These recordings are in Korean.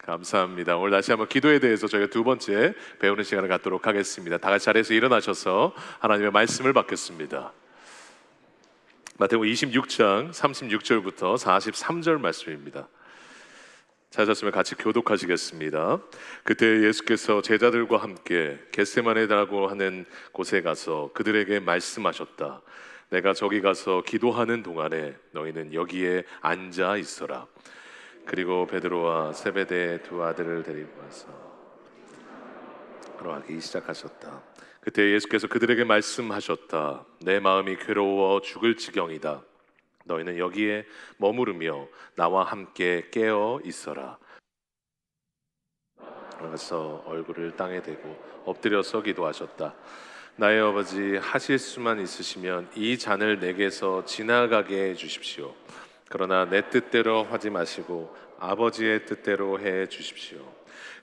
감사합니다. 오늘 다시 한번 기도에 대해서 저희가 두 번째 배우는 시간을 갖도록 하겠습니다. 다 같이 자리에서 일어나셔서 하나님의 말씀을 받겠습니다. 마태복음 26장 36절부터 43절 말씀입니다. 찾았으면 같이 교독하시겠습니다. 그때 예수께서 제자들과 함께 겟세마네라고 하는 곳에 가서 그들에게 말씀하셨다. 내가 저기 가서 기도하는 동안에 너희는 여기에 앉아 있어라. 그리고 베드로와 세베대의 두 아들을 데리고 와서 걸어가기 시작하셨다. 그때 예수께서 그들에게 말씀하셨다. 내 마음이 괴로워 죽을 지경이다. 너희는 여기에 머무르며 나와 함께 깨어 있어라. 그래서 얼굴을 땅에 대고 엎드려서 기도하셨다. 나의 아버지, 하실 수만 있으시면 이 잔을 내게서 지나가게 해 주십시오. 그러나 내 뜻대로 하지 마시고 아버지의 뜻대로 해 주십시오.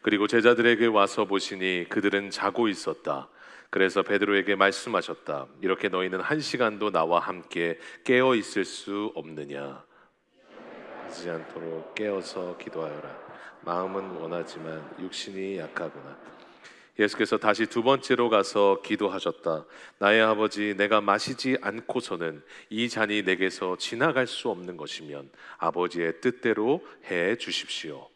그리고 제자들에게 와서 보시니 그들은 자고 있었다. 그래서 베드로에게 말씀하셨다. 이렇게 너희는 한 시간도 나와 함께 깨어 있을 수 없느냐? 하지 않도록 깨어서 기도하여라. 마음은 원하지만 육신이 약하구나. 예수께서 다시 두 번째로 가서 기도하셨다. 나의 아버지, 내가 마시지 않고서는 이 잔이 내게서 지나갈 수 없는 것이면 아버지의 뜻대로 해 주십시오.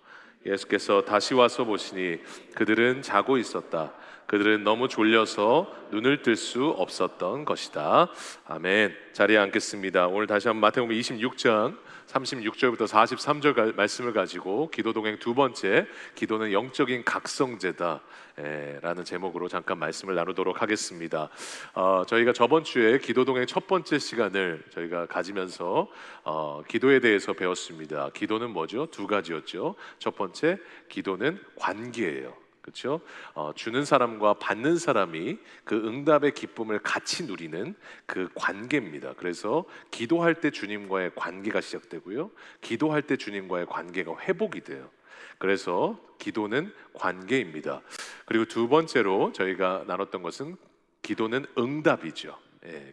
예수께서 다시 와서 보시니 그들은 자고 있었다. 그들은 너무 졸려서 눈을 뜰 수 없었던 것이다. 아멘. 자리에 앉겠습니다. 오늘 다시 한번 마태복음 26장 36절부터 43절 말씀을 가지고 기도 동행 두 번째, 기도는 영적인 각성제다 라는 제목으로 잠깐 말씀을 나누도록 하겠습니다. 저희가 저번 주에 기도 동행 첫 번째 시간을 저희가 가지면서 기도에 대해서 배웠습니다. 기도는 뭐죠? 두 가지였죠. 첫 번째, 기도는 관계예요. 그렇죠? 주는 사람과 받는 사람이 그 응답의 기쁨을 같이 누리는 그 관계입니다. 그래서 기도할 때 주님과의 관계가 시작되고요. 기도할 때 주님과의 관계가 회복이 돼요. 그래서 기도는 관계입니다. 그리고 두 번째로 저희가 나눴던 것은 기도는 응답이죠.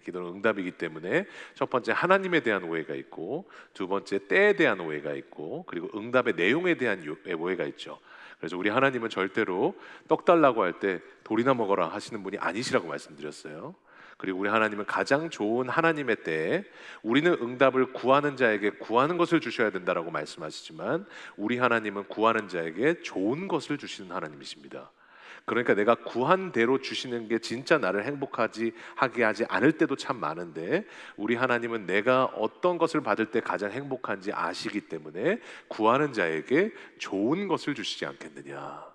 기도는 응답이기 때문에 첫 번째 하나님에 대한 오해가 있고, 두 번째 때에 대한 오해가 있고, 그리고 응답의 내용에 대한 오해가 있죠. 그래서 우리 하나님은 절대로 떡 달라고 할 때 돌이나 먹어라 하시는 분이 아니시라고 말씀드렸어요. 그리고 우리 하나님은 가장 좋은 하나님의 때에 우리는 응답을 구하는 자에게 구하는 것을 주셔야 된다라고 말씀하시지만 우리 하나님은 구하는 자에게 좋은 것을 주시는 하나님이십니다. 그러니까 내가 구한 대로 주시는 게 진짜 나를 하게 하지 않을 때도 참 많은데 우리 하나님은 내가 어떤 것을 받을 때 가장 행복한지 아시기 때문에 구하는 자에게 좋은 것을 주시지 않겠느냐.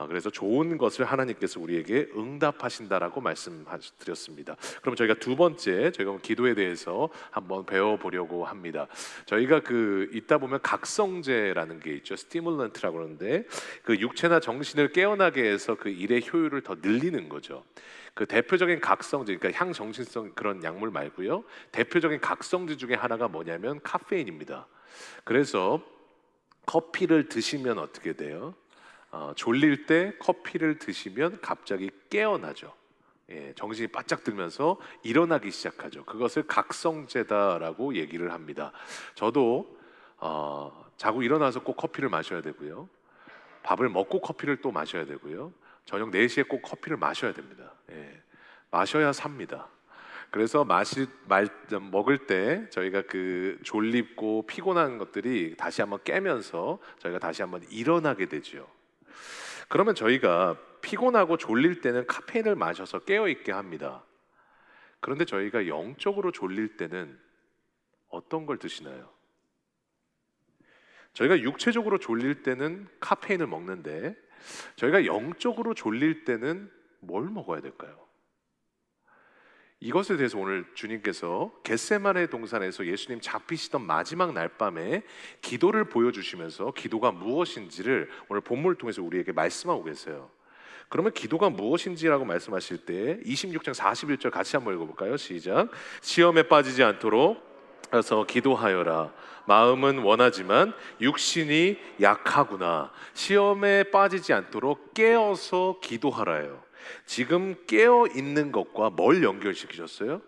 그래서 좋은 것을 하나님께서 우리에게 응답하신다라고 말씀드렸습니다. 그럼 저희가 두 번째, 저희가 기도에 대해서 한번 배워보려고 합니다. 저희가 있다 보면 각성제라는 게 있죠. 스티뮬런트라고 그러는데 그 육체나 정신을 깨어나게 해서 그 일의 효율을 더 늘리는 거죠. 그 대표적인 각성제, 그러니까 향정신성 그런 약물 말고요. 대표적인 각성제 중에 하나가 뭐냐면 카페인입니다. 그래서 커피를 드시면 어떻게 돼요? 졸릴 때 커피를 드시면 갑자기 깨어나죠. 정신이 바짝 들면서 일어나기 시작하죠. 그것을 각성제다라고 얘기를 합니다. 저도 자고 일어나서 꼭 커피를 마셔야 되고요. 밥을 먹고 커피를 또 마셔야 되고요. 저녁 4시에 꼭 커피를 마셔야 됩니다. 마셔야 삽니다. 그래서 먹을 때 저희가 그 졸립고 피곤한 것들이 다시 한번 깨면서 저희가 다시 한번 일어나게 되죠. 그러면 저희가 피곤하고 졸릴 때는 카페인을 마셔서 깨어있게 합니다. 그런데 저희가 영적으로 졸릴 때는 어떤 걸 드시나요? 저희가 육체적으로 졸릴 때는 카페인을 먹는데 저희가 영적으로 졸릴 때는 뭘 먹어야 될까요? 이것에 대해서 오늘 주님께서 겟세마네 동산에서 예수님 잡히시던 마지막 날밤에 기도를 보여주시면서 기도가 무엇인지를 오늘 본문을 통해서 우리에게 말씀하고 계세요. 그러면 기도가 무엇인지라고 말씀하실 때 26장 41절 같이 한번 읽어볼까요? 시작. 시험에 빠지지 않도록 그래서 기도하여라. 마음은 원하지만 육신이 약하구나. 시험에 빠지지 않도록 깨어서 기도하라요. 지금 깨어 있는 것과 뭘 연결시키셨어요?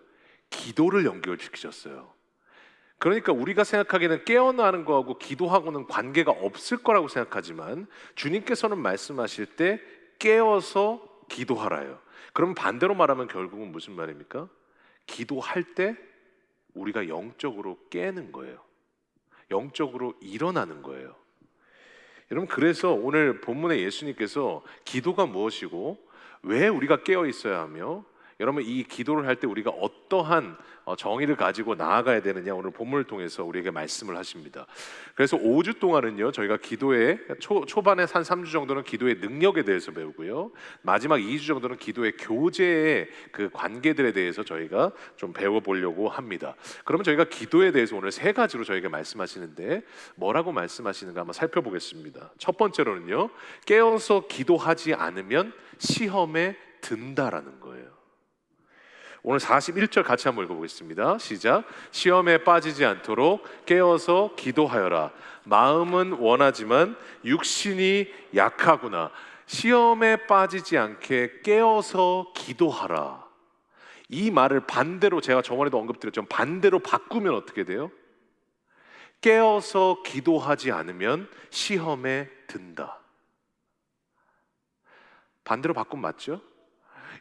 기도를 연결시키셨어요. 그러니까 우리가 생각하기에는 깨어나는 거하고 기도하고는 관계가 없을 거라고 생각하지만 주님께서는 말씀하실 때 깨어서 기도하라요. 그럼 반대로 말하면 결국은 무슨 말입니까? 기도할 때 우리가 영적으로 깨는 거예요. 영적으로 일어나는 거예요. 여러분, 그래서 오늘 본문에 예수님께서 기도가 무엇이고 왜 우리가 깨어 있어야 하며 여러분 이 기도를 할 때 우리가 어떠한 정의를 가지고 나아가야 되느냐 오늘 본문을 통해서 우리에게 말씀을 하십니다. 그래서 5주 동안은요 저희가 기도의 초반에 한 3주 정도는 기도의 능력에 대해서 배우고요, 마지막 2주 정도는 기도의 교제의 그 관계들에 대해서 저희가 좀 배워보려고 합니다. 그러면 저희가 기도에 대해서 오늘 세 가지로 저에게 말씀하시는데 뭐라고 말씀하시는가 한번 살펴보겠습니다. 첫 번째로는요, 깨어서 기도하지 않으면 시험에 든다라는 거예요. 오늘 41절 같이 한번 읽어보겠습니다. 시작. 시험에 빠지지 않도록 깨어서 기도하여라. 마음은 원하지만 육신이 약하구나. 시험에 빠지지 않게 깨어서 기도하라. 이 말을 반대로, 제가 저번에도 언급드렸죠, 반대로 바꾸면 어떻게 돼요? 깨어서 기도하지 않으면 시험에 든다. 반대로 바꾸면 맞죠?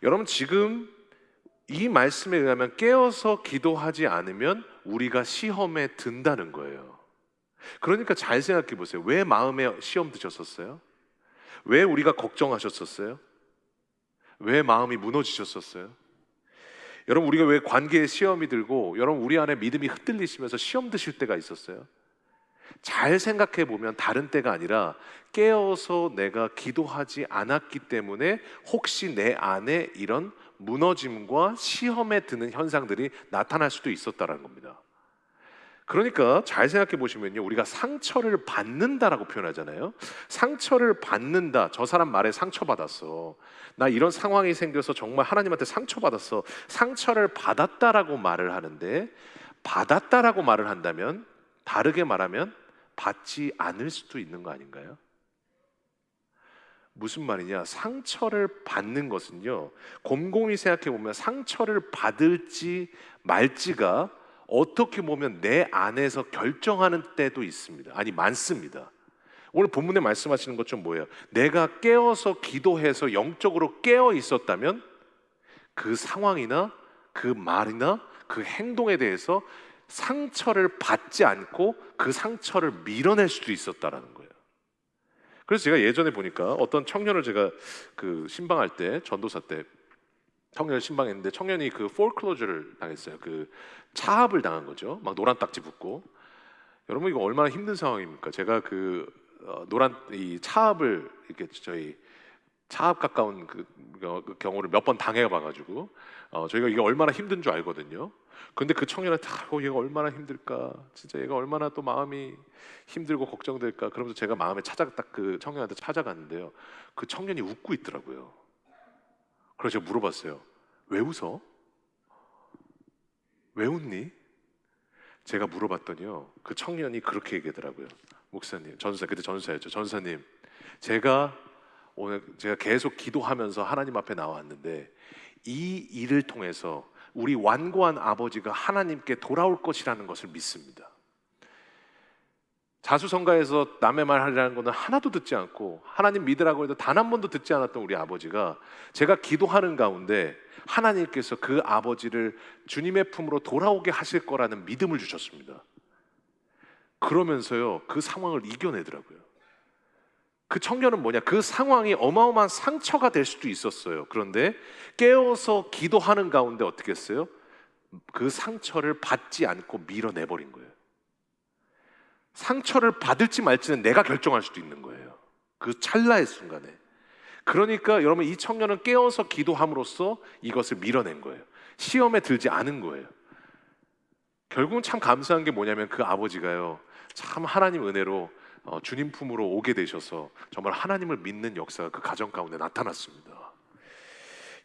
여러분, 지금 이 말씀에 의하면 깨어서 기도하지 않으면 우리가 시험에 든다는 거예요. 그러니까 잘 생각해 보세요. 왜 마음에 시험 드셨었어요? 왜 우리가 걱정하셨었어요? 왜 마음이 무너지셨었어요? 여러분, 우리가 왜 관계에 시험이 들고 여러분 우리 안에 믿음이 흔들리시면서 시험 드실 때가 있었어요? 잘 생각해 보면 다른 때가 아니라 깨어서 내가 기도하지 않았기 때문에 혹시 내 안에 이런 무너짐과 시험에 드는 현상들이 나타날 수도 있었다는 겁니다. 그러니까 잘 생각해 보시면요, 우리가 상처를 받는다라고 표현하잖아요. 상처를 받는다, 저 사람 말에 상처받았어, 나 이런 상황이 생겨서 정말 하나님한테 상처받았어, 상처를 받았다라고 말을 하는데, 받았다라고 말을 한다면 다르게 말하면 받지 않을 수도 있는 거 아닌가요? 무슨 말이냐? 상처를 받는 것은요, 곰곰이 생각해 보면 상처를 받을지 말지가 어떻게 보면 내 안에서 결정하는 때도 있습니다. 아니, 많습니다. 오늘 본문에 말씀하시는 것 좀 뭐예요? 내가 깨어서 기도해서 영적으로 깨어 있었다면 그 상황이나 그 말이나 그 행동에 대해서 상처를 받지 않고 그 상처를 밀어낼 수도 있었다라는 거예요. 그래서 제가 예전에 보니까 어떤 청년을 제가 그 신방할 때, 전도사 때 청년을 신방했는데 청년이 그 폴클로저를 당했어요. 그 차압을 당한 거죠. 막 노란 딱지 붙고. 여러분, 이거 얼마나 힘든 상황입니까? 제가 그 노란 이 차압을 이렇게 저희 차압 가까운 그 경우를 몇 번 당해봐가지고 저희가 이게 얼마나 힘든 줄 알거든요. 근데 그 청년한테 얘가 얼마나 힘들까, 진짜 얘가 얼마나 또 마음이 힘들고 걱정될까, 그러면서 제가 마음에 딱 그 청년한테 찾아갔는데요, 그 청년이 웃고 있더라고요. 그래서 제가 물어봤어요. 왜 웃어? 왜 웃니? 제가 물어봤더니요, 그 청년이 그렇게 얘기하더라고요. 목사님, 전사, 그때 전사였죠. 전사님, 제가 오늘 제가 계속 기도하면서 하나님 앞에 나왔는데 이 일을 통해서 우리 완고한 아버지가 하나님께 돌아올 것이라는 것을 믿습니다. 자수성가에서 남의 말 하려는 것은 하나도 듣지 않고 하나님 믿으라고 해도 단 한 번도 듣지 않았던 우리 아버지가 제가 기도하는 가운데 하나님께서 그 아버지를 주님의 품으로 돌아오게 하실 거라는 믿음을 주셨습니다. 그러면서요, 그 상황을 이겨내더라고요. 그 청년은 뭐냐? 그 상황이 어마어마한 상처가 될 수도 있었어요. 그런데 깨어서 기도하는 가운데 어떻게 했어요? 그 상처를 받지 않고 밀어내버린 거예요. 상처를 받을지 말지는 내가 결정할 수도 있는 거예요. 그 찰나의 순간에. 그러니까 여러분, 이 청년은 깨어서 기도함으로써 이것을 밀어낸 거예요. 시험에 들지 않은 거예요. 결국은 참 감사한 게 뭐냐면 그 아버지가요, 참 하나님 은혜로 주님 품으로 오게 되셔서 정말 하나님을 믿는 역사가 그 가정 가운데 나타났습니다.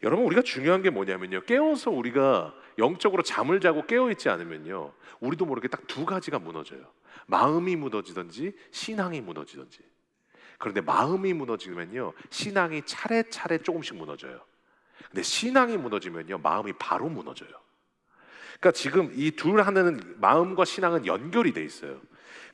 여러분, 우리가 중요한 게 뭐냐면요, 깨어서 우리가 영적으로 잠을 자고 깨어있지 않으면요, 우리도 모르게 딱 두 가지가 무너져요. 마음이 무너지든지 신앙이 무너지든지. 그런데 마음이 무너지면요, 신앙이 차례차례 조금씩 무너져요. 근데 신앙이 무너지면요, 마음이 바로 무너져요. 그러니까 지금 이 둘 하나는 마음과 신앙은 연결이 돼 있어요.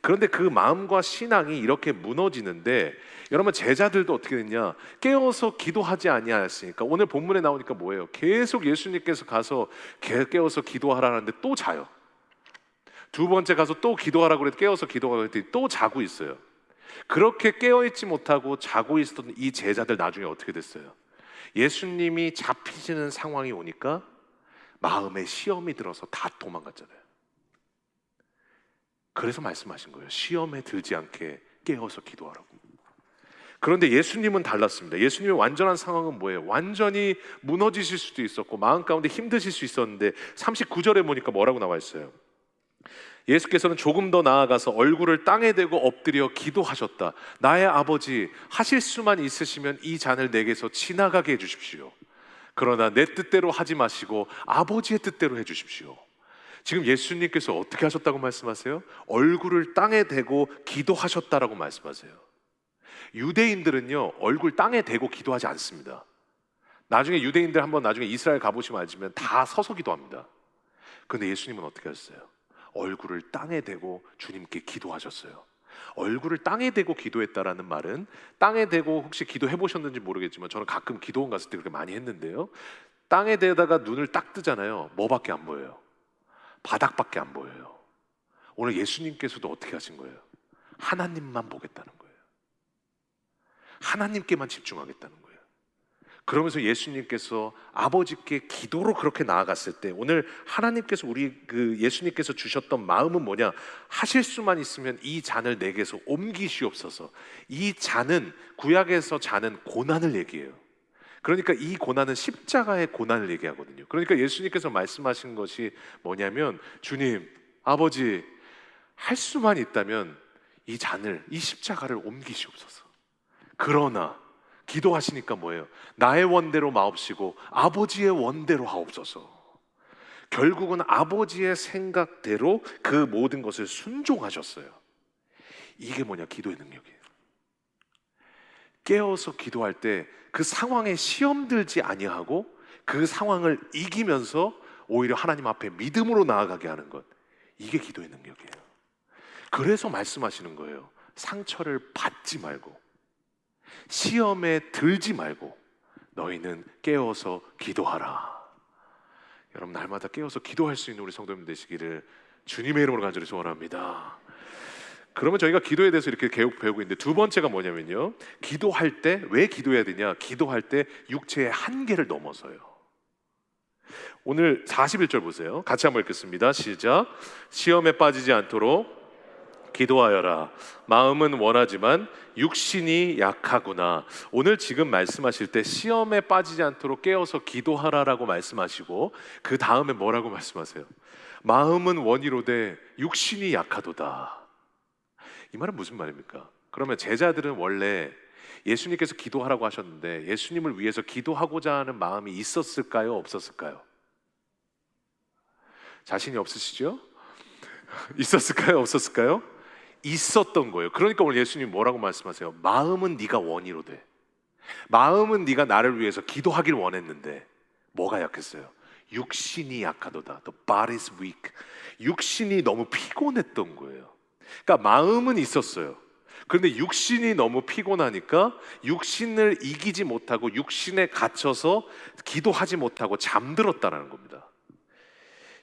그런데 그 마음과 신앙이 이렇게 무너지는데 여러분 제자들도 어떻게 됐냐? 깨어서 기도하지 아니하였으니까 오늘 본문에 나오니까 뭐예요? 계속 예수님께서 가서 깨어서 기도하라는데 또 자요. 두 번째 가서 또 기도하라고 그래도 깨어서 기도하라고 했더니 또 자고 있어요. 그렇게 깨어있지 못하고 자고 있었던 이 제자들 나중에 어떻게 됐어요? 예수님이 잡히시는 상황이 오니까 마음에 시험이 들어서 다 도망갔잖아요. 그래서 말씀하신 거예요. 시험에 들지 않게 깨어서 기도하라고. 그런데 예수님은 달랐습니다. 예수님의 완전한 상황은 뭐예요? 완전히 무너지실 수도 있었고 마음 가운데 힘드실 수 있었는데 39절에 보니까 뭐라고 나와 있어요? 예수께서는 조금 더 나아가서 얼굴을 땅에 대고 엎드려 기도하셨다. 나의 아버지, 하실 수만 있으시면 이 잔을 내게서 지나가게 해주십시오. 그러나 내 뜻대로 하지 마시고 아버지의 뜻대로 해주십시오. 지금 예수님께서 어떻게 하셨다고 말씀하세요? 얼굴을 땅에 대고 기도하셨다라고 말씀하세요. 유대인들은요 얼굴 땅에 대고 기도하지 않습니다. 나중에 유대인들 한번 나중에 이스라엘 가보시면 알지만 다 서서 기도합니다. 그런데 예수님은 어떻게 하셨어요? 얼굴을 땅에 대고 주님께 기도하셨어요. 얼굴을 땅에 대고 기도했다라는 말은 땅에 대고 혹시 기도해 보셨는지 모르겠지만 저는 가끔 기도원 갔을 때 그렇게 많이 했는데요. 땅에 대다가 눈을 딱 뜨잖아요. 뭐밖에 안 보여요? 바닥밖에 안 보여요. 오늘 예수님께서도 어떻게 하신 거예요? 하나님만 보겠다는 거예요. 하나님께만 집중하겠다는 거예요. 그러면서 예수님께서 아버지께 기도로 그렇게 나아갔을 때 오늘 하나님께서 우리 예수님께서 주셨던 마음은 뭐냐? 하실 수만 있으면 이 잔을 내게서 옮기시옵소서. 이 잔은 구약에서 잔은 고난을 얘기해요. 그러니까 이 고난은 십자가의 고난을 얘기하거든요. 그러니까 예수님께서 말씀하신 것이 뭐냐면 주님, 아버지 할 수만 있다면 이 잔을, 이 십자가를 옮기시옵소서. 그러나 기도하시니까 뭐예요? 나의 원대로 마옵시고 아버지의 원대로 하옵소서. 결국은 아버지의 생각대로 그 모든 것을 순종하셨어요. 이게 뭐냐? 기도의 능력이에요. 깨어서 기도할 때 그 상황에 시험 들지 아니하고 그 상황을 이기면서 오히려 하나님 앞에 믿음으로 나아가게 하는 것, 이게 기도의 능력이에요. 그래서 말씀하시는 거예요. 상처를 받지 말고 시험에 들지 말고 너희는 깨어서 기도하라. 여러분 날마다 깨어서 기도할 수 있는 우리 성도님 되시기를 주님의 이름으로 간절히 소원합니다. 그러면 저희가 기도에 대해서 이렇게 배우고 있는데 두 번째가 뭐냐면요, 기도할 때 왜 기도해야 되냐? 기도할 때 육체의 한계를 넘어서요. 오늘 41절 보세요. 같이 한번 읽겠습니다. 시작. 시험에 빠지지 않도록 기도하여라. 마음은 원하지만 육신이 약하구나. 오늘 지금 말씀하실 때 시험에 빠지지 않도록 깨어서 기도하라라고 말씀하시고 그 다음에 뭐라고 말씀하세요? 마음은 원이로되 육신이 약하도다. 이 말은 무슨 말입니까? 그러면 제자들은 원래 예수님께서 기도하라고 하셨는데 예수님을 위해서 기도하고자 하는 마음이 있었을까요? 없었을까요? 자신이 없으시죠? 있었을까요? 없었을까요? 있었던 거예요. 그러니까 오늘 예수님 뭐라고 말씀하세요? 마음은 네가 원이로되, 마음은 네가 나를 위해서 기도하길 원했는데 뭐가 약했어요? 육신이 약하도다. The body is weak. 육신이 너무 피곤했던 거예요. 그러니까 마음은 있었어요. 그런데 육신이 너무 피곤하니까 육신을 이기지 못하고 육신에 갇혀서 기도하지 못하고 잠들었다는 겁니다.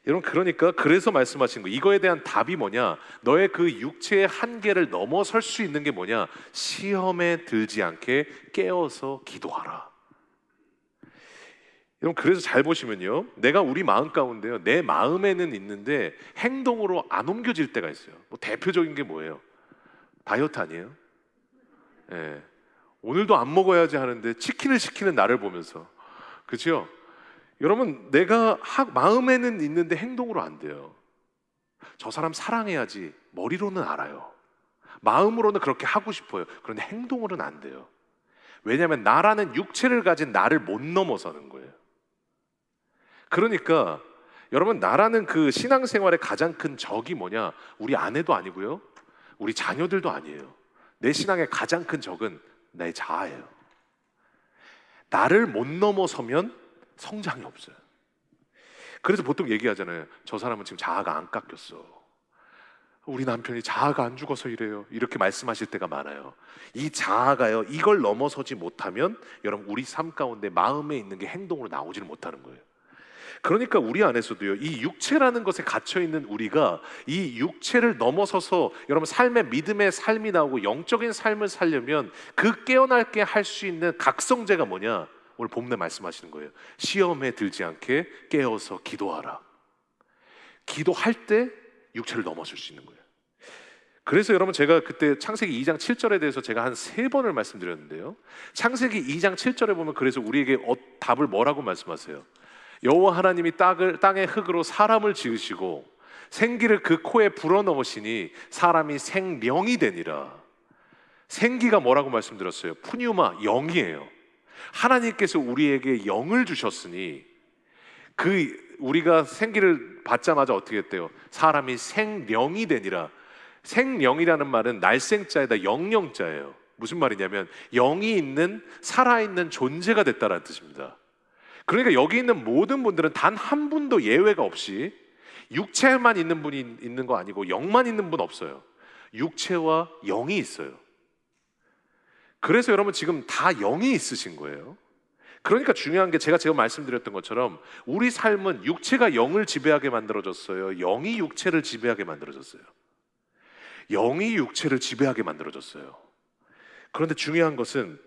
여러분, 그러니까 그래서 말씀하신 거, 이거에 대한 답이 뭐냐? 너의 그 육체의 한계를 넘어설 수 있는 게 뭐냐? 시험에 들지 않게 깨어서 기도하라. 여러분, 그래서 잘 보시면요, 내가 우리 마음 가운데요, 내 마음에는 있는데 행동으로 안 옮겨질 때가 있어요. 뭐 대표적인 게 뭐예요? 다이어트 아니에요? 예. 오늘도 안 먹어야지 하는데 치킨을 시키는 나를 보면서, 그렇죠? 여러분, 내가 마음에는 있는데 행동으로 안 돼요. 저 사람 사랑해야지 머리로는 알아요. 마음으로는 그렇게 하고 싶어요. 그런데 행동으로는 안 돼요. 왜냐하면 나라는 육체를 가진 나를 못 넘어서는 거예요. 그러니까 여러분, 나라는 그 신앙생활의 가장 큰 적이 뭐냐? 우리 아내도 아니고요, 우리 자녀들도 아니에요. 내 신앙의 가장 큰 적은 내 자아예요. 나를 못 넘어서면 성장이 없어요. 그래서 보통 얘기하잖아요. 저 사람은 지금 자아가 안 깎였어. 우리 남편이 자아가 안 죽어서 이래요. 이렇게 말씀하실 때가 많아요. 이 자아가요, 이걸 넘어서지 못하면 여러분 우리 삶 가운데 마음에 있는 게 행동으로 나오지를 못하는 거예요. 그러니까 우리 안에서도요, 이 육체라는 것에 갇혀 있는 우리가 이 육체를 넘어서서 여러분 삶의 믿음의 삶이 나오고 영적인 삶을 살려면 그 깨어날게 할 수 있는 각성제가 뭐냐? 오늘 본문에 말씀하시는 거예요. 시험에 들지 않게 깨어서 기도하라. 기도할 때 육체를 넘어설 수 있는 거예요. 그래서 여러분 제가 그때 창세기 2장 7절에 대해서 제가 한 3번을 말씀드렸는데요. 창세기 2장 7절에 보면 그래서 우리에게 답을 뭐라고 말씀하세요? 여호와 하나님이 땅의 흙으로 사람을 지으시고 생기를 그 코에 불어넣으시니 사람이 생명이 되니라. 생기가 뭐라고 말씀드렸어요? 푸뉴마, 영이에요. 하나님께서 우리에게 영을 주셨으니 우리가 생기를 받자마자 어떻게 했대요? 사람이 생명이 되니라. 생명이라는 말은 날생자에다 영영자예요. 무슨 말이냐면 영이 있는 살아있는 존재가 됐다는 뜻입니다. 그러니까 여기 있는 모든 분들은 단 한 분도 예외가 없이 육체만 있는 분이 있는 거 아니고 영만 있는 분 없어요. 육체와 영이 있어요. 그래서 여러분 지금 다 영이 있으신 거예요. 그러니까 중요한 게 제가 말씀드렸던 것처럼 우리 삶은 육체가 영을 지배하게 만들어졌어요. 영이 육체를 지배하게 만들어졌어요. 영이 육체를 지배하게 만들어졌어요. 그런데 중요한 것은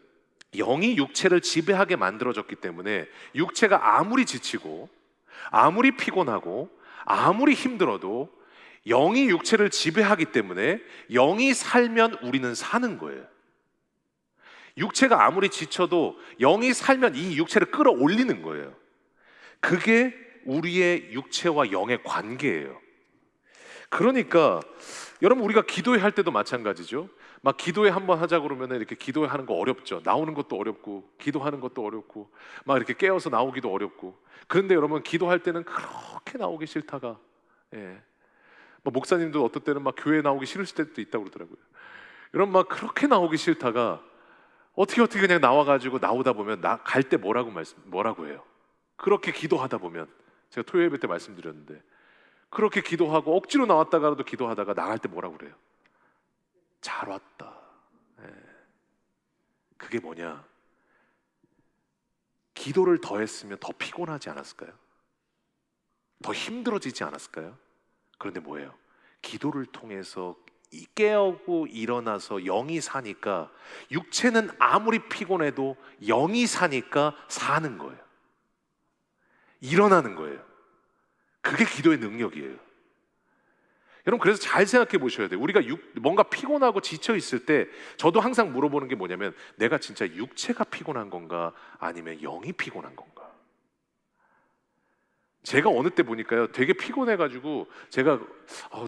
영이 육체를 지배하게 만들어졌기 때문에 육체가 아무리 지치고 아무리 피곤하고 아무리 힘들어도 영이 육체를 지배하기 때문에 영이 살면 우리는 사는 거예요. 육체가 아무리 지쳐도 영이 살면 이 육체를 끌어올리는 거예요. 그게 우리의 육체와 영의 관계예요. 그러니까 여러분 우리가 기도회 할 때도 마찬가지죠. 막 기도회 한번 하자 그러면 이렇게 기도회 하는 거 어렵죠. 나오는 것도 어렵고 기도하는 것도 어렵고 막 이렇게 깨어서 나오기도 어렵고. 그런데 여러분 기도할 때는 그렇게 나오기 싫다가 뭐 목사님도 어떤 때는 막 교회 나오기 싫을 때도 있다고 그러더라고요. 여러분 막 그렇게 나오기 싫다가 어떻게 그냥 나와가지고 나오다 보면 갈 때 뭐라고 해요? 그렇게 기도하다 보면 제가 토요일 예배 때 말씀드렸는데 그렇게 기도하고 억지로 나왔다가도 기도하다가 나갈 때 뭐라고 그래요? 잘 왔다. 그게 뭐냐? 기도를 더 했으면 더 피곤하지 않았을까요? 더 힘들어지지 않았을까요? 그런데 뭐예요? 기도를 통해서 깨어고 일어나서 영이 사니까 육체는 아무리 피곤해도 영이 사니까 사는 거예요. 일어나는 거예요. 그게 기도의 능력이에요. 여러분 그래서 잘 생각해 보셔야 돼요. 우리가 뭔가 피곤하고 지쳐 있을 때 저도 항상 물어보는 게 뭐냐면 내가 진짜 육체가 피곤한 건가 아니면 영이 피곤한 건가? 제가 어느 때 보니까요 되게 피곤해가지고 제가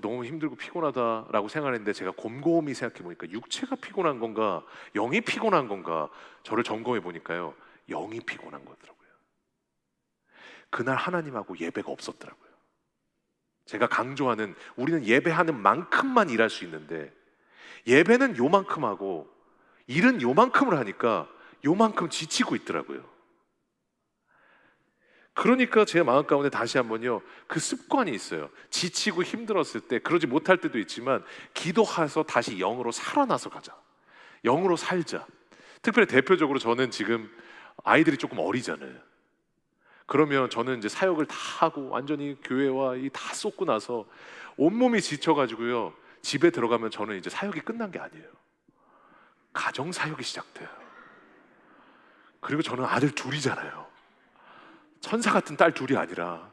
너무 힘들고 피곤하다라고 생각했는데 제가 곰곰이 생각해 보니까 육체가 피곤한 건가 영이 피곤한 건가 저를 점검해 보니까요 영이 피곤한 거더라고요. 그날 하나님하고 예배가 없었더라고요. 제가 강조하는 우리는 예배하는 만큼만 일할 수 있는데 예배는 요만큼 하고 일은 요만큼을 하니까 요만큼 지치고 있더라고요. 그러니까 제 마음 가운데 다시 한번요 그 습관이 있어요. 지치고 힘들었을 때 그러지 못할 때도 있지만 기도해서 다시 영으로 살아나서 가자. 영으로 살자. 특별히 대표적으로 저는 지금 아이들이 조금 어리잖아요. 그러면 저는 이제 사역을 다 하고 완전히 교회와 다 쏟고 나서 온몸이 지쳐가지고요 집에 들어가면 저는 이제 사역이 끝난 게 아니에요. 가정 사역이 시작돼요. 그리고 저는 아들 둘이잖아요. 천사 같은 딸 둘이 아니라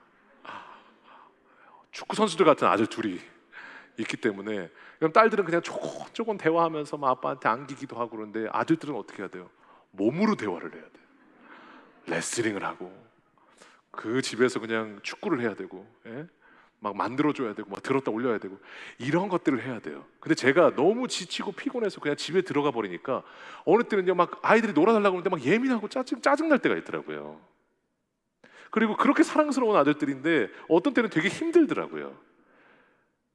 축구 선수들 같은 아들 둘이 있기 때문에 그럼 딸들은 그냥 조곤조곤 대화하면서 막 아빠한테 안기기도 하고 그러는데 아들들은 어떻게 해야 돼요? 몸으로 대화를 해야 돼요. 레슬링을 하고 그 집에서 그냥 축구를 해야 되고 막 만들어줘야 되고 막 들었다 올려야 되고 이런 것들을 해야 돼요. 근데 제가 너무 지치고 피곤해서 그냥 집에 들어가 버리니까 어느 때는요 막 아이들이 놀아달라고 하는데 막 예민하고 짜증날 때가 있더라고요. 그리고 그렇게 사랑스러운 아들들인데 어떤 때는 되게 힘들더라고요.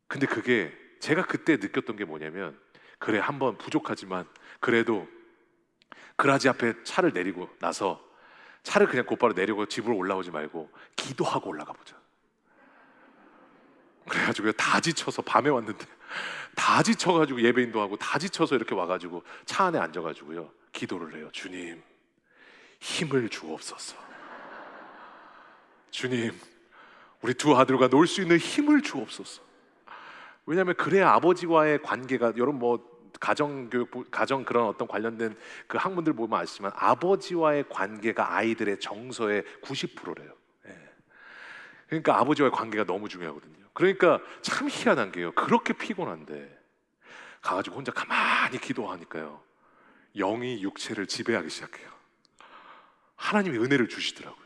근데 그게 제가 그때 느꼈던 게 뭐냐면 그래 한번 부족하지만 그래도 그라지 앞에 차를 내리고 나서 차를 그냥 곧바로 내리고 집으로 올라오지 말고 기도하고 올라가 보자. 그래가지고 다 지쳐서 밤에 왔는데 다 지쳐가지고 예배인도 하고 다 지쳐서 이렇게 와가지고 차 안에 앉아가지고요 기도를 해요. 주님, 힘을 주옵소서. 주님, 우리 두 아들과 놀 수 있는 힘을 주옵소서. 왜냐하면 그래야 아버지와의 관계가, 여러분 뭐 가정교육, 가정 그런 어떤 관련된 그 학문들 보면 아시지만 아버지와의 관계가 아이들의 정서의 90%래요. 그러니까 아버지와의 관계가 너무 중요하거든요. 그러니까 참 희한한 게요, 그렇게 피곤한데 가가지고 혼자 가만히 기도하니까요 영이 육체를 지배하기 시작해요. 하나님이 은혜를 주시더라고요.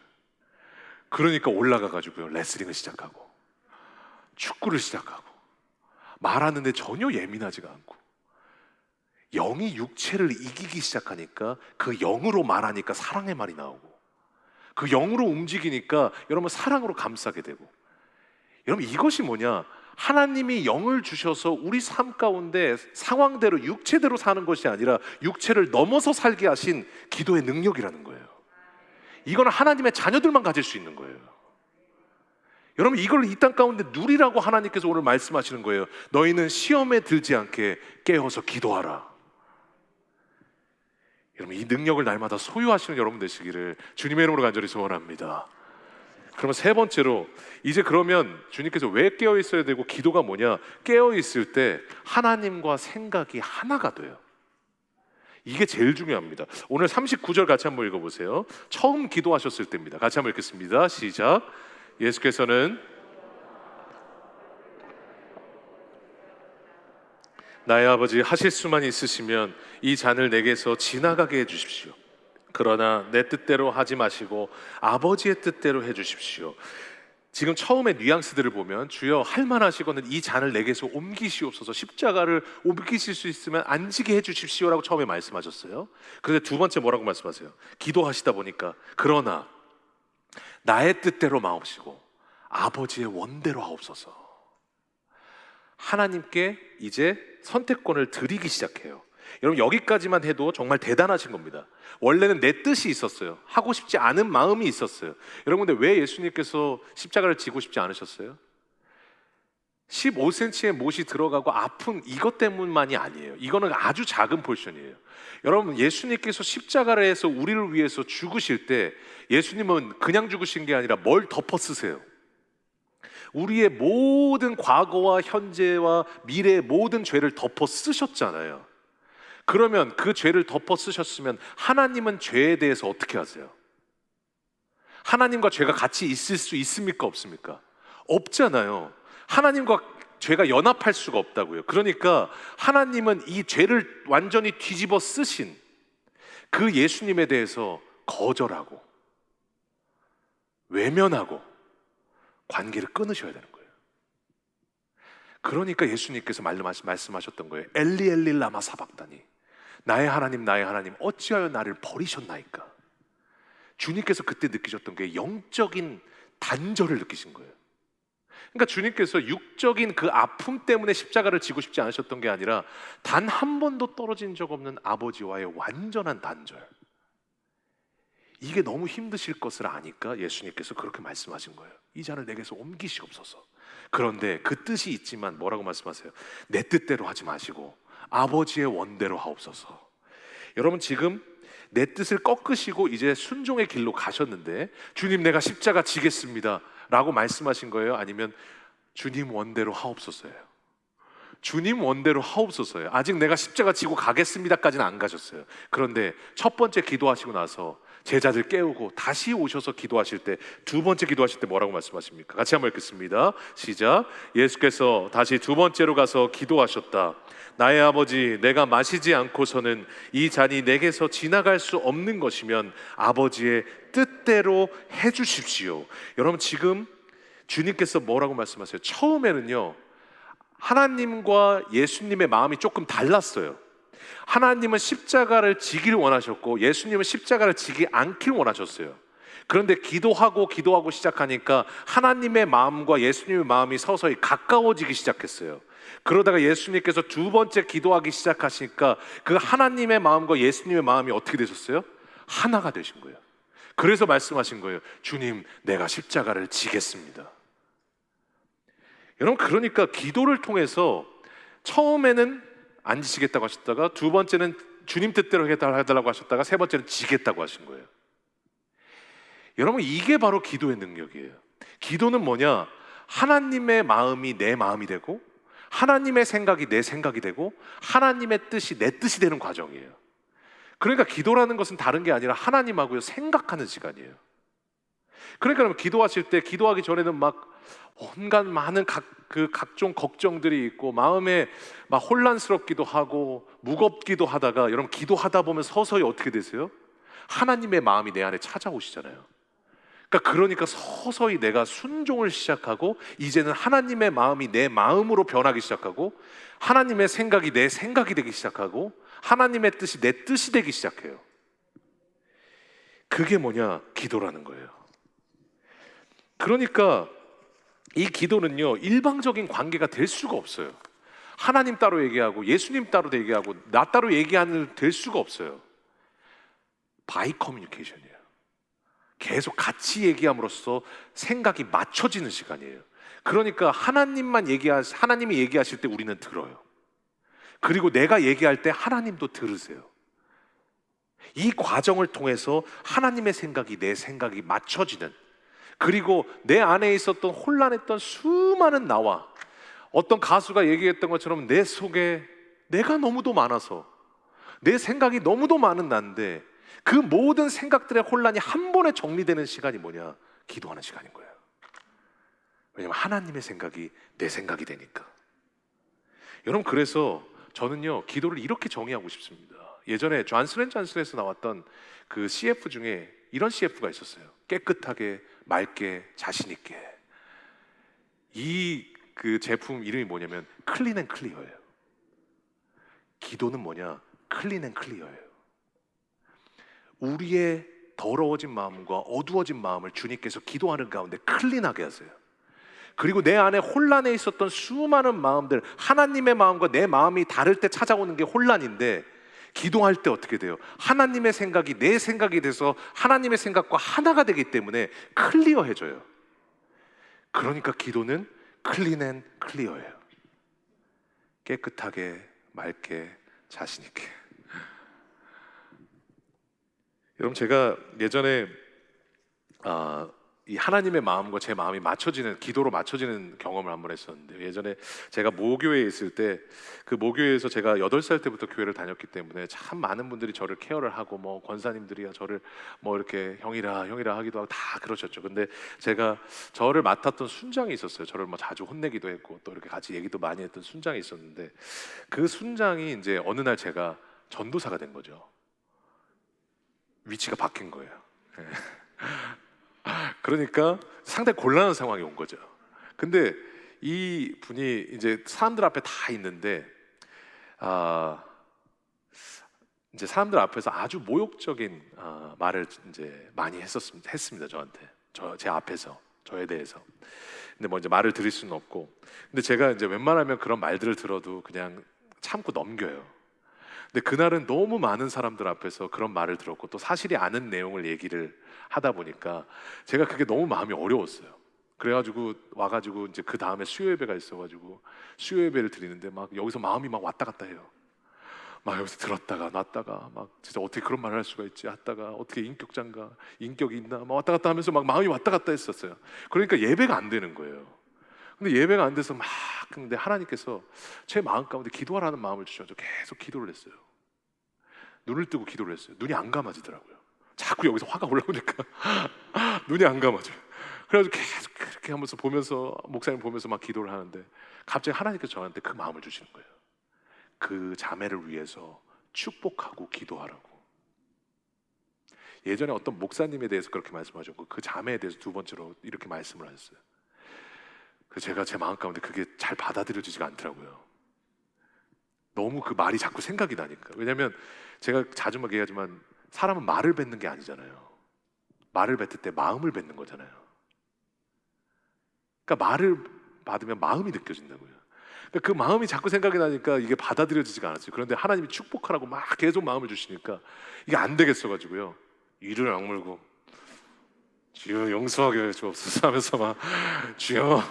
그러니까 올라가가지고요 레슬링을 시작하고 축구를 시작하고 말하는데 전혀 예민하지가 않고, 영이 육체를 이기기 시작하니까 그 영으로 말하니까 사랑의 말이 나오고, 그 영으로 움직이니까 여러분 사랑으로 감싸게 되고. 여러분 이것이 뭐냐, 하나님이 영을 주셔서 우리 삶 가운데 상황대로 육체대로 사는 것이 아니라 육체를 넘어서 살게 하신 기도의 능력이라는 거예요. 이거는 하나님의 자녀들만 가질 수 있는 거예요. 여러분 이걸 이 땅 가운데 누리라고 하나님께서 오늘 말씀하시는 거예요. 너희는 시험에 들지 않게 깨어서 기도하라. 여러분 이 능력을 날마다 소유하시는 여러분 되시기를 주님의 이름으로 간절히 소원합니다. 그러면 세 번째로, 이제 그러면 주님께서 왜 깨어 있어야 되고 기도가 뭐냐? 깨어 있을 때 하나님과 생각이 하나가 돼요. 이게 제일 중요합니다. 오늘 39절 같이 한번 읽어보세요. 처음 기도하셨을 때입니다. 같이 한번 읽겠습니다. 시작. 예수께서는 나의 아버지, 하실 수만 있으시면 이 잔을 내게서 지나가게 해주십시오. 그러나 내 뜻대로 하지 마시고 아버지의 뜻대로 해주십시오. 지금 처음에 뉘앙스들을 보면 주여 할 만하시거든 이 잔을 내게서 옮기시옵소서, 십자가를 옮기실 수 있으면 안 지게 해주십시오라고 처음에 말씀하셨어요. 그런데 두 번째 뭐라고 말씀하세요? 기도하시다 보니까 그러나 나의 뜻대로 마옵시고 아버지의 원대로 하옵소서. 하나님께 이제 선택권을 드리기 시작해요. 여러분 여기까지만 해도 정말 대단하신 겁니다. 원래는 내 뜻이 있었어요. 하고 싶지 않은 마음이 있었어요. 여러분 근데 왜 예수님께서 십자가를 지고 싶지 않으셨어요? 15cm의 못이 들어가고 아픈 이것 때문만이 아니에요. 이거는 아주 작은 포션이에요. 여러분 예수님께서 십자가를 해서 우리를 위해서 죽으실 때 예수님은 그냥 죽으신 게 아니라 뭘 덮어 쓰세요. 우리의 모든 과거와 현재와 미래의 모든 죄를 덮어 쓰셨잖아요. 그러면 그 죄를 덮어 쓰셨으면 하나님은 죄에 대해서 어떻게 하세요? 하나님과 죄가 같이 있을 수 있습니까? 없습니까? 없잖아요. 하나님과 죄가 연합할 수가 없다고요. 그러니까 하나님은 이 죄를 완전히 뒤집어 쓰신 그 예수님에 대해서 거절하고 외면하고 관계를 끊으셔야 되는 거예요. 그러니까 예수님께서 말씀하셨던 거예요. 엘리 엘리 라마 사박다니, 나의 하나님 어찌하여 나를 버리셨나이까. 주님께서 그때 느끼셨던 게 영적인 단절을 느끼신 거예요. 그러니까 주님께서 육적인 그 아픔 때문에 십자가를 지고 싶지 않으셨던 게 아니라 단 한 번도 떨어진 적 없는 아버지와의 완전한 단절, 이게 너무 힘드실 것을 아니까 예수님께서 그렇게 말씀하신 거예요. 이 잔을 내게서 옮기시옵소서. 그런데 그 뜻이 있지만 뭐라고 말씀하세요? 내 뜻대로 하지 마시고 아버지의 원대로 하옵소서. 여러분 지금 내 뜻을 꺾으시고 이제 순종의 길로 가셨는데 주님 내가 십자가 지겠습니다 라고 말씀하신 거예요? 아니면 주님 원대로 하옵소서예요? 주님 원대로 하옵소서예요. 아직 내가 십자가 지고 가겠습니다까지는 안 가셨어요. 그런데 첫 번째 기도하시고 나서 제자들 깨우고 다시 오셔서 기도하실 때, 두 번째 기도하실 때 뭐라고 말씀하십니까? 같이 한번 읽겠습니다. 시작. 예수께서 다시 두 번째로 가서 기도하셨다. 나의 아버지, 내가 마시지 않고서는 이 잔이 내게서 지나갈 수 없는 것이면 아버지의 뜻대로 해주십시오. 여러분 지금 주님께서 뭐라고 말씀하세요? 처음에는요 하나님과 예수님의 마음이 조금 달랐어요. 하나님은 십자가를 지기를 원하셨고 예수님은 십자가를 지기 않길 원하셨어요. 그런데 기도하고 시작하니까 하나님의 마음과 예수님의 마음이 서서히 가까워지기 시작했어요. 그러다가 예수님께서 두 번째 기도하기 시작하시니까 그 하나님의 마음과 예수님의 마음이 어떻게 되셨어요? 하나가 되신 거예요. 그래서 말씀하신 거예요. 주님, 내가 십자가를 지겠습니다. 여러분, 그러니까 기도를 통해서 처음에는 안 지시겠다고 하셨다가, 두 번째는 주님 뜻대로 해달라고 하셨다가, 세 번째는 지겠다고 하신 거예요. 여러분, 이게 바로 기도의 능력이에요. 기도는 뭐냐? 하나님의 마음이 내 마음이 되고, 하나님의 생각이 내 생각이 되고, 하나님의 뜻이 내 뜻이 되는 과정이에요. 그러니까 기도라는 것은 다른 게 아니라 하나님하고요 생각하는 시간이에요. 그러니까 여러분, 기도하실 때, 기도하기 전에는 막 온갖 많은 각종 걱정들이 있고, 마음에 막 혼란스럽기도 하고 무겁기도 하다가, 여러분 기도하다 보면 서서히 어떻게 되세요? 하나님의 마음이 내 안에 찾아오시잖아요. 그러니까 서서히 내가 순종을 시작하고, 이제는 하나님의 마음이 내 마음으로 변하기 시작하고, 하나님의 생각이 내 생각이 되기 시작하고, 하나님의 뜻이 내 뜻이 되기 시작해요. 그게 뭐냐? 기도라는 거예요. 그러니까 이 기도는요 일방적인 관계가 될 수가 없어요. 하나님 따로 얘기하고 예수님 따로 얘기하고 나 따로 얘기하는 될 수가 없어요. 바이 커뮤니케이션이에요. 계속 같이 얘기함으로써 생각이 맞춰지는 시간이에요. 그러니까 하나님이 얘기하실 때 우리는 들어요. 그리고 내가 얘기할 때 하나님도 들으세요. 이 과정을 통해서 하나님의 생각이 내 생각이 맞춰지는, 그리고 내 안에 있었던 혼란했던 수많은 나와, 어떤 가수가 얘기했던 것처럼 내 속에 내가 너무도 많아서, 내 생각이 너무도 많은 난데, 그 모든 생각들의 혼란이 한 번에 정리되는 시간이 뭐냐? 기도하는 시간인 거예요. 왜냐하면 하나님의 생각이 내 생각이 되니까. 여러분, 그래서 저는요 기도를 이렇게 정의하고 싶습니다. 예전에 존슨앤존슨에서 나왔던 그 CF 중에 이런 CF가 있었어요. 깨끗하게, 맑게, 자신 있게. 이 그 제품 이름이 뭐냐면 클린 앤 클리어예요. 기도는 뭐냐? 클린 앤 클리어예요. 우리의 더러워진 마음과 어두워진 마음을 주님께서 기도하는 가운데 클린하게 하세요. 그리고 내 안에 혼란에 있었던 수많은 마음들, 하나님의 마음과 내 마음이 다를 때 찾아오는 게 혼란인데, 기도할 때 어떻게 돼요? 하나님의 생각이 내 생각이 돼서 하나님의 생각과 하나가 되기 때문에 클리어해져요. 그러니까 기도는 클린 앤 클리어예요. 깨끗하게, 맑게, 자신 있게. 여러분, 제가 예전에 이 하나님의 마음과 제 마음이 맞춰지는, 기도로 맞춰지는 경험을 한번 했었는데, 예전에 제가 모교회에 있을 때, 그 모교회에서 제가 8살 때부터 교회를 다녔기 때문에 참 많은 분들이 저를 케어를 하고, 뭐 권사님들이야 저를 뭐 이렇게 형이라 하기도 하고 다 그러셨죠. 근데 제가 저를 맡았던 순장이 있었어요. 저를 뭐 자주 혼내기도 했고 또 이렇게 같이 얘기도 많이 했던 순장이 있었는데, 그 순장이 이제 어느 날 제가 전도사가 된 거죠. 위치가 바뀐 거예요. 네. 그러니까 상당히 곤란한 상황이 온 거죠. 근데 이 분이 이제 사람들 앞에 다 있는데, 이제 사람들 앞에서 아주 모욕적인 말을 이제 많이 했습니다. 저한테, 제 앞에서 저에 대해서. 근데 뭐 이제 말을 들을 수는 없고, 근데 제가 이제 웬만하면 그런 말들을 들어도 그냥 참고 넘겨요. 근데 그날은 너무 많은 사람들 앞에서 그런 말을 들었고, 또 사실이 아는 내용을 얘기를 하다 보니까 제가 그게 너무 마음이 어려웠어요. 그래가지고 와가지고 이제 그 다음에 수요 예배가 있어가지고 수요 예배를 드리는데, 막 여기서 마음이 막 왔다 갔다 해요. 막 여기서 들었다가 놨다가, 막 진짜 어떻게 그런 말을 할 수가 있지 하다가, 어떻게 인격장가, 인격이 있나, 막 왔다 갔다 하면서 막 마음이 왔다 갔다 했었어요. 그러니까 예배가 안 되는 거예요. 근데 예배가 안 돼서 근데 하나님께서 제 마음 가운데 기도하라는 마음을 주셔서 계속 기도를 했어요. 눈을 뜨고 기도를 했어요. 눈이 안 감아지더라고요. 자꾸 여기서 화가 올라오니까 눈이 안 감아져요. 그래가지고 계속 그렇게 하면서 목사님 보면서 막 기도를 하는데, 갑자기 하나님께서 저한테 그 마음을 주시는 거예요. 그 자매를 위해서 축복하고 기도하라고. 예전에 어떤 목사님에 대해서 그렇게 말씀하셨고, 그 자매에 대해서 두 번째로 이렇게 말씀을 하셨어요. 그래서 제가 제 마음 가운데 그게 잘 받아들여지지가 않더라고요. 너무 그 말이 자꾸 생각이 나니까. 왜냐하면 제가 자주 막 얘기하지만, 사람은 말을 뱉는 게 아니잖아요. 말을 뱉을 때 마음을 뱉는 거잖아요. 그러니까 말을 받으면 마음이 느껴진다고요. 그러니까 그 마음이 자꾸 생각이 나니까 이게 받아들여지지가 않았어요. 그런데 하나님이 축복하라고 막 계속 마음을 주시니까 이게 안 되겠어가지고요, 이를 악물고 주여 용서하게 해 주옵소서 하면서 막 주여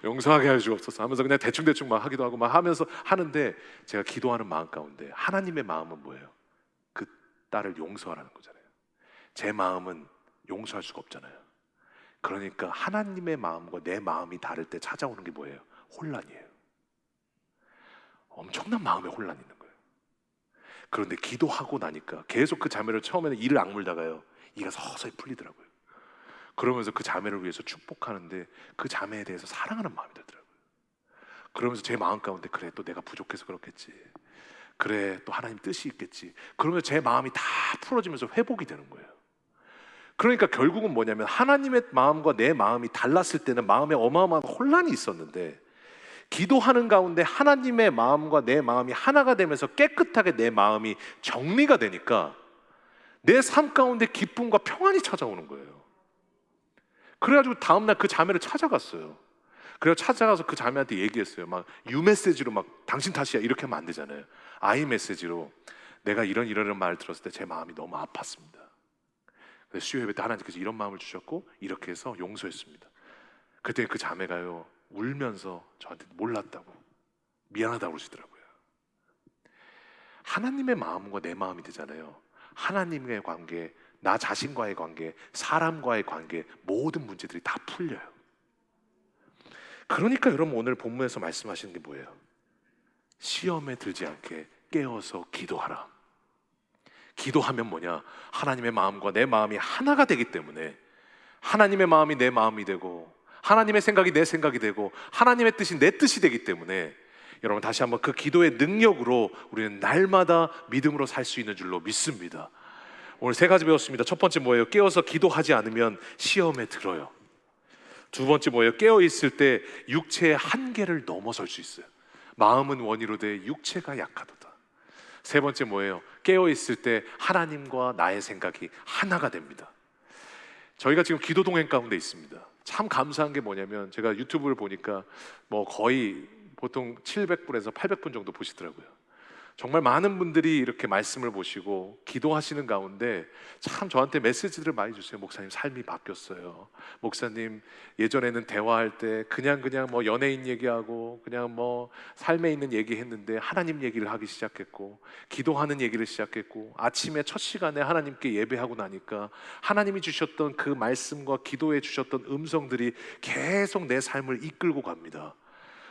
용서하게 해 주옵소서 하면서 그냥 대충 막 하기도 하고 막 하면서 하는데, 제가 기도하는 마음 가운데 하나님의 마음은 뭐예요? 그 딸을 용서하라는 거잖아요. 제 마음은 용서할 수가 없잖아요. 그러니까 하나님의 마음과 내 마음이 다를 때 찾아오는 게 뭐예요? 혼란이에요. 엄청난 마음의 혼란이 있는 거예요. 그런데 기도하고 나니까 계속 그 자매를 처음에는 이를 악물다가요, 이가 서서히 풀리더라고요. 그러면서 그 자매를 위해서 축복하는데 그 자매에 대해서 사랑하는 마음이 들더라고요. 그러면서 제 마음 가운데, 그래 또 내가 부족해서 그렇겠지, 그래 또 하나님 뜻이 있겠지, 그러면서 제 마음이 다 풀어지면서 회복이 되는 거예요. 그러니까 결국은 뭐냐면, 하나님의 마음과 내 마음이 달랐을 때는 마음에 어마어마한 혼란이 있었는데, 기도하는 가운데 하나님의 마음과 내 마음이 하나가 되면서 깨끗하게 내 마음이 정리가 되니까 내 삶 가운데 기쁨과 평안이 찾아오는 거예요. 그래가지고 다음날 그 자매를 찾아갔어요. 그래서 찾아가서 그 자매한테 얘기했어요. 막 유메시지로 막 당신 탓이야 이렇게 하면 안 되잖아요. 아이 메시지로, 내가 이런 말을 들었을 때 제 마음이 너무 아팠습니다. 그래서 수요 예배 때 하나님께서 이런 마음을 주셨고 이렇게 해서 용서했습니다. 그때 그 자매가요, 울면서 저한테 몰랐다고, 미안하다고 그러시더라고요. 하나님의 마음과 내 마음이 되잖아요. 하나님의 관계, 나 자신과의 관계, 사람과의 관계, 모든 문제들이 다 풀려요. 그러니까 여러분, 오늘 본문에서 말씀하시는 게 뭐예요? 시험에 들지 않게 깨어서 기도하라. 기도하면 뭐냐? 하나님의 마음과 내 마음이 하나가 되기 때문에, 하나님의 마음이 내 마음이 되고 하나님의 생각이 내 생각이 되고 하나님의 뜻이 내 뜻이 되기 때문에, 여러분 다시 한번 그 기도의 능력으로 우리는 날마다 믿음으로 살 수 있는 줄로 믿습니다. 오늘 세 가지 배웠습니다. 첫 번째 뭐예요? 깨어서 기도하지 않으면 시험에 들어요. 두 번째 뭐예요? 깨어 있을 때 육체의 한계를 넘어설 수 있어요. 마음은 원이로되 육체가 약하도다. 세 번째 뭐예요? 깨어 있을 때 하나님과 나의 생각이 하나가 됩니다. 저희가 지금 기도 동행 가운데 있습니다. 참 감사한 게 뭐냐면, 제가 유튜브를 보니까 뭐 거의 보통 700분에서 800분 정도 보시더라고요. 정말 많은 분들이 이렇게 말씀을 보시고 기도하시는 가운데 참 저한테 메시지들을 많이 주세요. 목사님 삶이 바뀌었어요. 목사님 예전에는 대화할 때 그냥 뭐 연예인 얘기하고 그냥 뭐 삶에 있는 얘기했는데 하나님 얘기를 하기 시작했고, 기도하는 얘기를 시작했고, 아침에 첫 시간에 하나님께 예배하고 나니까 하나님이 주셨던 그 말씀과 기도해 주셨던 음성들이 계속 내 삶을 이끌고 갑니다.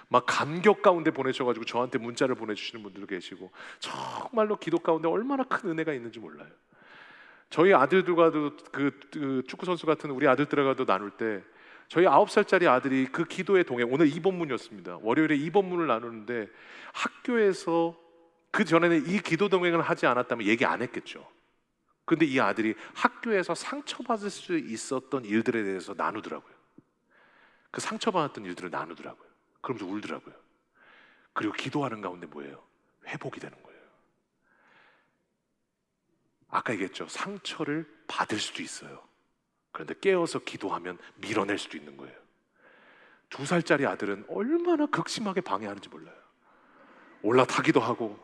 막 감격 가운데 보내셔가지고 저한테 문자를 보내주시는 분들도 계시고, 정말로 기도 가운데 얼마나 큰 은혜가 있는지 몰라요. 저희 아들들과도 그 축구 선수 같은 우리 아들들과도 나눌 때, 저희 9살짜리 아들이 그 기도의 동행, 오늘 2번문이었습니다. 월요일에 2번문을 나누는데, 학교에서 그 전에는 이 기도 동행을 하지 않았다면 얘기 안 했겠죠. 근데 이 아들이 학교에서 상처받을 수 있었던 일들에 대해서 나누더라고요. 그 상처받았던 일들을 나누더라고요. 그러면서 울더라고요. 그리고 기도하는 가운데 뭐예요? 회복이 되는 거예요. 아까 얘기했죠. 상처를 받을 수도 있어요. 그런데 깨어서 기도하면 밀어낼 수도 있는 거예요. 2살짜리 아들은 얼마나 극심하게 방해하는지 몰라요. 올라타기도 하고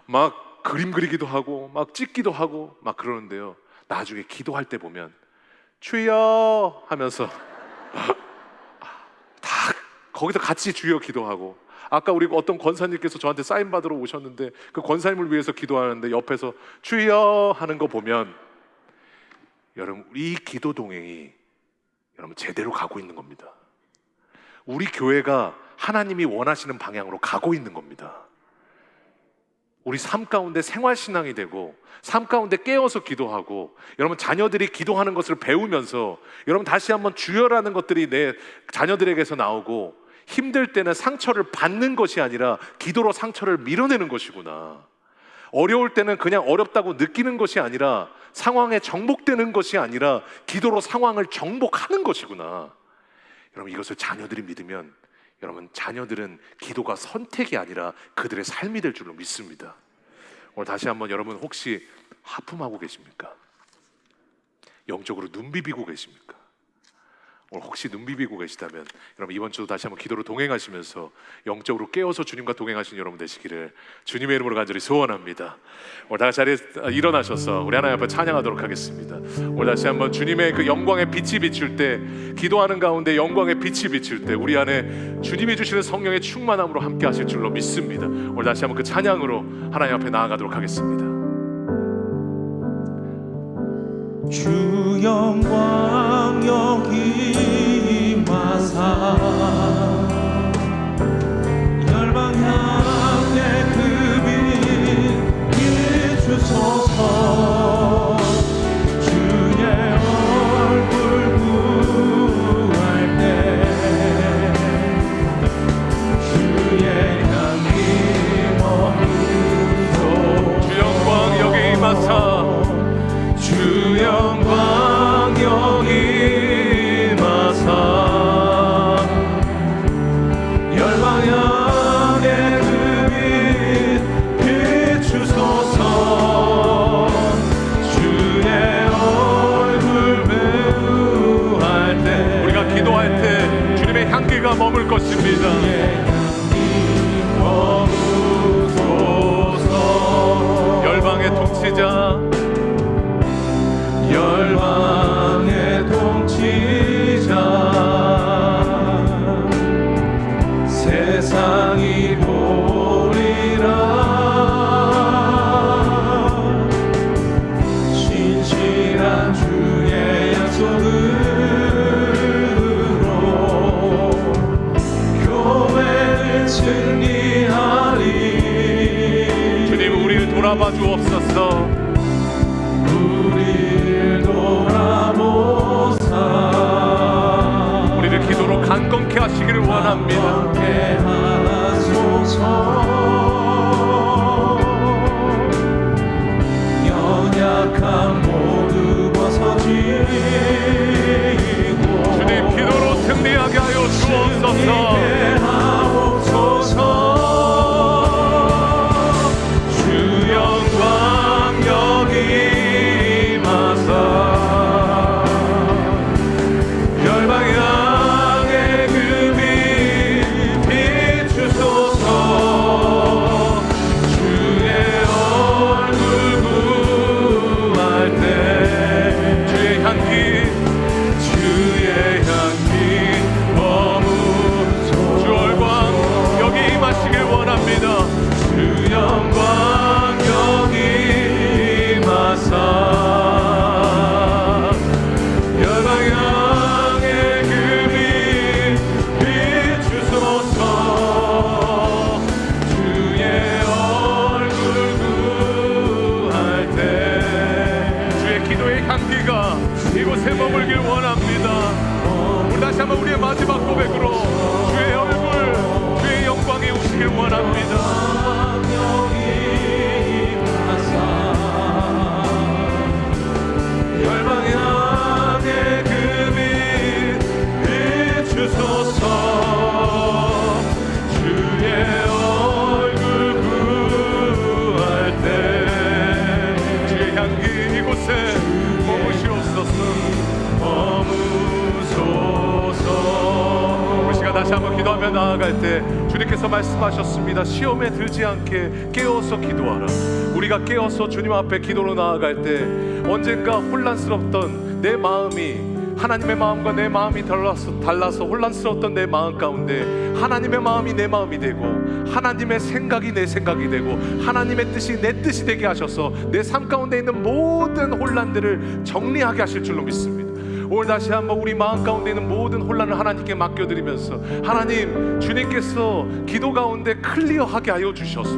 막 그림 그리기도 하고 막 찍기도 하고 막 그러는데요, 나중에 기도할 때 보면 주여 하면서 다 거기서 같이 주여 기도하고, 아까 우리 어떤 권사님께서 저한테 사인 받으러 오셨는데 그 권사님을 위해서 기도하는데 옆에서 주여 하는 거 보면, 여러분 이 기도 동행이 여러분 제대로 가고 있는 겁니다. 우리 교회가 하나님이 원하시는 방향으로 가고 있는 겁니다. 우리 삶 가운데 생활신앙이 되고 삶 가운데 깨어서 기도하고, 여러분 자녀들이 기도하는 것을 배우면서 여러분 다시 한번 주여라는 것들이 내 자녀들에게서 나오고, 힘들 때는 상처를 받는 것이 아니라 기도로 상처를 밀어내는 것이구나, 어려울 때는 그냥 어렵다고 느끼는 것이 아니라 상황에 정복되는 것이 아니라 기도로 상황을 정복하는 것이구나, 여러분 이것을 자녀들이 믿으면 여러분 자녀들은 기도가 선택이 아니라 그들의 삶이 될 줄로 믿습니다. 오늘 다시 한번, 여러분 혹시 하품하고 계십니까? 영적으로 눈 비비고 계십니까? 오늘 혹시 눈 비비고 계시다면 여러분 이번 주도 다시 한번 기도로 동행하시면서 영적으로 깨어서 주님과 동행하시는 여러분 되시기를 주님의 이름으로 간절히 소원합니다. 오늘 다 자리에 일어나셔서 우리 하나님 앞에 찬양하도록 하겠습니다. 오늘 다시 한번 주님의 그 영광의 빛이 비출 때, 기도하는 가운데 영광의 빛이 비출 때 우리 안에 주님이 주시는 성령의 충만함으로 함께 하실 줄로 믿습니다. 오늘 다시 한번 그 찬양으로 하나님 앞에 나아가도록 하겠습니다. 주 영광 여기 임하사 열방 향해 그 빛 비추소서 주의 얼굴 구할 때 주의 향기 머무소 주 영광 여기 임하사 주 영광 여기 임하사 열방 향해 그 빛 비추소서 주의 얼굴 배우할 때 우리가 기도할 때 주님의 향기가 머물 것입니다. 머무소서 열방의 통치자 열방의 통치자 세상이 보리라 신실한 주의 약속으로 교회를 승리하리 주님 우리를 돌아봐 주옵소서. 우리를 기도로 강건케 하시기를 원합니다. 연약함 모두 벗어지고 주님 기도로 승리하게 하여 주옵소서. 주 영광 여기 임하사 열방 향해 그 빛 비추소서 주의 얼굴 구할 때 주의 향기 주의 향기 머무소 주 얼광 여기 임하시길 원합니다. 주 영광 여기 임하사 열방 향해 그 빛 비추소서 주의 얼굴 구할 때 주의 기도의 향기가 이곳에 머물길 원합니다. 우리 다시 한번 우리의 마지막 고백으로 주의 얼굴 주의 영광이 오시길 원합니다. 열방 향해 그 빛 비추소서 주의 얼굴 구할 때 주의 향기 이곳에 머무시옵소서. 머무소서 우리 시간 다시 한번 기도하며 나아갈 때 주님께서 말씀하셨습니다. 시험에 들지 않게 깨어서 기도하라. 우리가 깨어서 주님 앞에 기도로 나아갈 때 언젠가 혼란스럽던 내 마음이 하나님의 마음과 내 마음이 달라서 혼란스러웠던 내 마음 가운데 하나님의 마음이 내 마음이 되고 하나님의 생각이 내 생각이 되고 하나님의 뜻이 내 뜻이 되게 하셔서 내 삶 가운데 있는 모든 혼란들을 정리하게 하실 줄로 믿습니다. 오늘 다시 한번 우리 마음 가운데 있는 모든 혼란을 하나님께 맡겨드리면서 하나님 주님께서 기도 가운데 클리어하게 하여 주셔서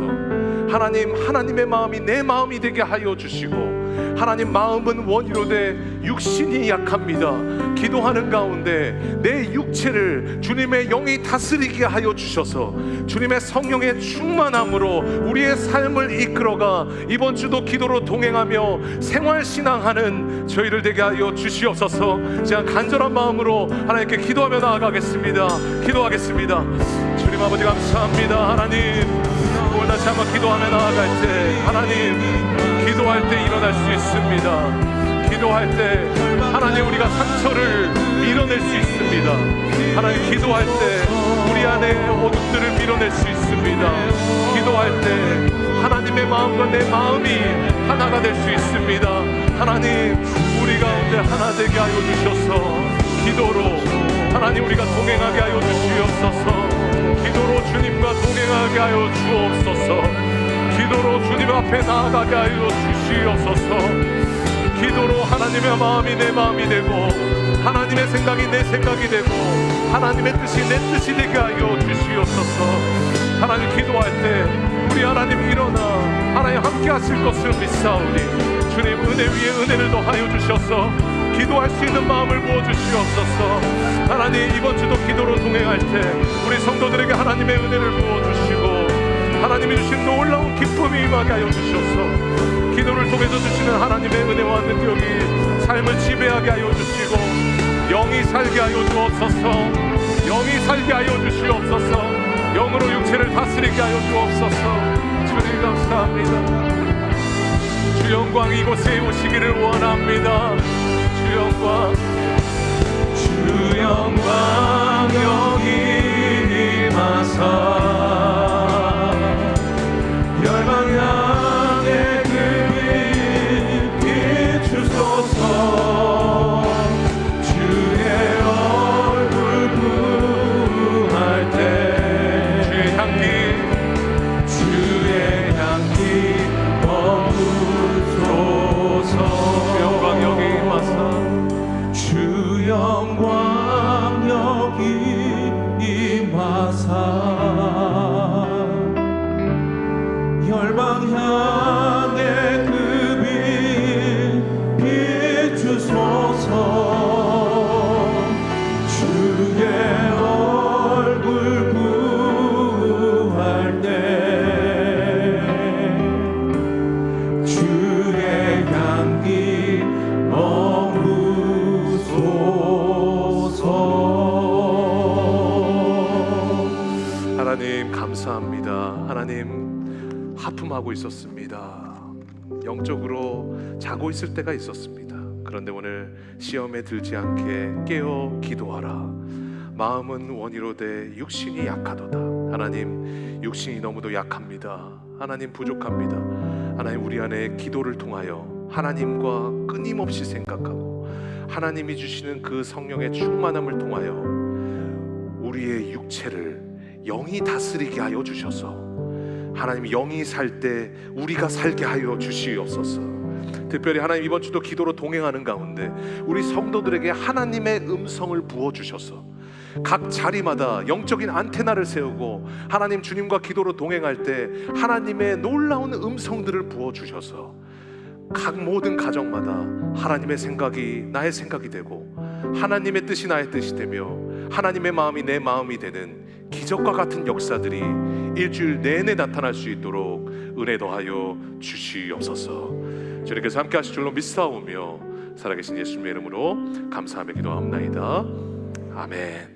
하나님 하나님의 마음이 내 마음이 되게 하여 주시고 하나님 마음은 원이로되 육신이 약합니다. 기도하는 가운데 내 육체를 주님의 영이 다스리게 하여 주셔서 주님의 성령의 충만함으로 우리의 삶을 이끌어가 이번 주도 기도로 동행하며 생활신앙하는 저희를 되게 하여 주시옵소서. 제가 간절한 마음으로 하나님께 기도하며 나아가겠습니다. 기도하겠습니다. 주님 아버지 감사합니다. 하나님 오늘 다시 한번 기도하며 나아갈 때 하나님 기도할 때 일어날 수 있습니다. 기도할 때 하나님 우리가 상처를 밀어낼 수 있습니다. 하나님, 기도할 때 우리 안에 어둠들을 밀어낼 수 있습니다. 기도할 때 하나님의 마음과 내 마음이 하나가 될 수 있습니다. 하나님, 우리 가운데 하나 되게 하여 주셔서 기도로 하나님 우리가 동행하게 하여 주시옵소서. 기도로 주님과 동행하게 하여 주옵소서. 기도로 주님 앞에 나아가게 하여 주시옵소서. 기도로 하나님의 마음이 내 마음이 되고 하나님의 생각이 내 생각이 되고 하나님의 뜻이 내 뜻이 되게 하여 주시옵소서. 하나님, 기도할 때 우리 하나님 일어나 하나님 함께 하실 것을 믿사오니 주님 은혜 위에 은혜를 더하여 주셔서 기도할 수 있는 마음을 부어주시옵소서. 하나님, 이번 주도 기도로 동행할 때 우리 성도들에게 하나님의 은혜를 부어주시고 하나님이 주신 놀라운 기쁨이 임하게 하여 주셔서 기도를 통해서 주시는 하나님의 은혜와 능력이 삶을 지배하게 하여 주시고 영이 살게 하여 주옵소서. 영이 살게 하여 주시옵소서. 영으로 육체를 다스리게 하여 주옵소서. 주님 감사합니다. 주 영광 이곳에 오시기를 원합니다. 주 영광, 주 영광 여기 임하사 열방 향해 그 빛 비추소서. 주의 얼굴 구할 때 주의 향기, 주의 향기 머무소서. 주 영광 여기 임하사, 주 영광 여기 임하사 열방 향해 그 빛 비추소서. 주의 얼굴 구할 때 주의 향기 머무소서. 하나님 감사합니다. 하나님, 하품하고 있었습니다. 영적으로 자고 있을 때가 있었습니다. 그런데 오늘 시험에 들지 않게 깨어 기도하라. 마음은 원이로되 육신이 약하도다. 하나님, 육신이 너무도 약합니다. 하나님, 부족합니다. 하나님, 우리 안에 기도를 통하여 하나님과 끊임없이 생각하고 하나님이 주시는 그 성령의 충만함을 통하여 우리의 육체를 영이 다스리게 하여 주셔서 하나님, 영이 살 때 우리가 살게 하여 주시옵소서. 특별히 하나님, 이번 주도 기도로 동행하는 가운데 우리 성도들에게 하나님의 음성을 부어주셔서 각 자리마다 영적인 안테나를 세우고 하나님, 주님과 기도로 동행할 때 하나님의 놀라운 음성들을 부어주셔서 각 모든 가정마다 하나님의 생각이 나의 생각이 되고 하나님의 뜻이 나의 뜻이 되며 하나님의 마음이 내 마음이 되는 기적과 같은 역사들이 일주일 내내 나타날 수 있도록 은혜 더하여 주시옵소서. 주님께서 함께 하실 줄로 믿사오며 살아계신 예수님의 이름으로 감사하며 기도합나이다. 아멘.